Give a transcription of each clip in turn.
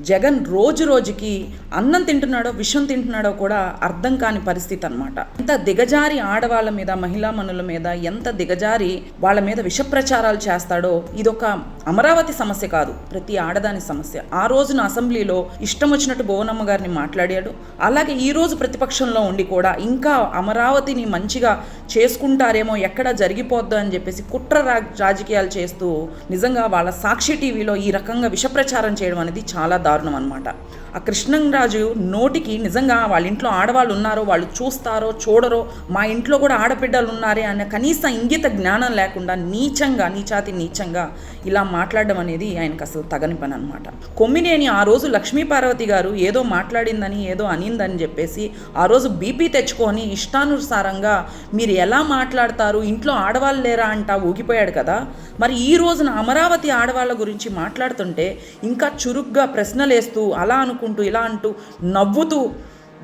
జగన్ రోజు రోజుకి అన్నం తింటున్నాడో విషం తింటున్నాడో కూడా అర్థం కాని పరిస్థితి అనమాట. ఎంత దిగజారి ఆడవాళ్ళ మీద, మహిళా మనుల మీద ఎంత దిగజారి వాళ్ళ మీద విష ప్రచారాలు చేస్తాడో. ఇదొక అమరావతి సమస్య కాదు, ప్రతి ఆడదాని సమస్య. ఆ రోజున అసెంబ్లీలో ఇష్టం వచ్చినట్టు భువనమ్మ గారిని మాట్లాడాడు. అలాగే ఈ రోజు ప్రతిపక్షంలో ఉండి కూడా ఇంకా అమరావతిని మంచిగా చేసుకుంటారేమో, ఎక్కడ జరిగిపోద్దు అని చెప్పేసి కుట్ర రాజకీయాలు చేస్తూ నిజంగా వాళ్ళ సాక్షి టీవీలో ఈ రకంగా విష ప్రచారం చేయడం అనేది చాలా దారుణం అనమాట. ఆ కృష్ణంరాజు నోటికి నిజంగా వాళ్ళ ఇంట్లో ఆడవాళ్ళు ఉన్నారో, వాళ్ళు చూస్తారో చూడరో, మా ఇంట్లో కూడా ఆడబిడ్డలు ఉన్నారే అనే కనీస ఇంగిత జ్ఞానం లేకుండా నీచంగా, నీచాతి నీచంగా ఇలా మాట్లాడడం అనేది ఆయనకు అసలు తగని పని అనమాట. కొమ్మినేని ఆ రోజు లక్ష్మీపార్వతి గారు ఏదో మాట్లాడిందని, ఏదో అనిందని చెప్పేసి ఆ రోజు బీపీ తెచ్చుకొని ఇష్టానుసారంగా మీరు ఎలా మాట్లాడతారు, ఇంట్లో ఆడవాళ్ళు లేరా అంటా ఊగిపోయాడు కదా. మరి ఈ రోజున అమరావతి ఆడవాళ్ళ గురించి మాట్లాడుతుంటే ఇంకా చురుగ్గా ప్రశ్నలేస్తూ అలా అనుకుంటూ ఇలా అంటూ నవ్వుతూ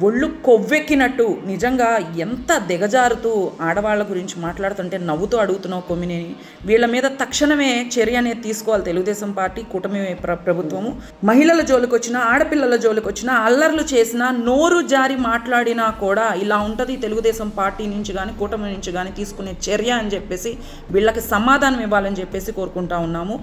ఒళ్ళు కొవ్వెక్కినట్టు నిజంగా ఎంత దిగజారుతూ ఆడవాళ్ళ గురించి మాట్లాడుతుంటే నవ్వుతూ అడుగుతున్నావు కొమ్మినేని. వీళ్ళ మీద తక్షణమే చర్య అనేది తీసుకోవాలి తెలుగుదేశం పార్టీ, కూటమి ప్రభుత్వము. మహిళల జోలికి వచ్చినా, ఆడపిల్లల జోలికి వచ్చినా, అల్లర్లు చేసినా, నోరు జారి మాట్లాడినా కూడా ఇలా ఉంటుంది తెలుగుదేశం పార్టీ నుంచి కానీ కూటమి నుంచి కానీ తీసుకునే చర్య అని చెప్పేసి వీళ్ళకి సమాధానం ఇవ్వాలని చెప్పేసి కోరుకుంటా ఉన్నాము.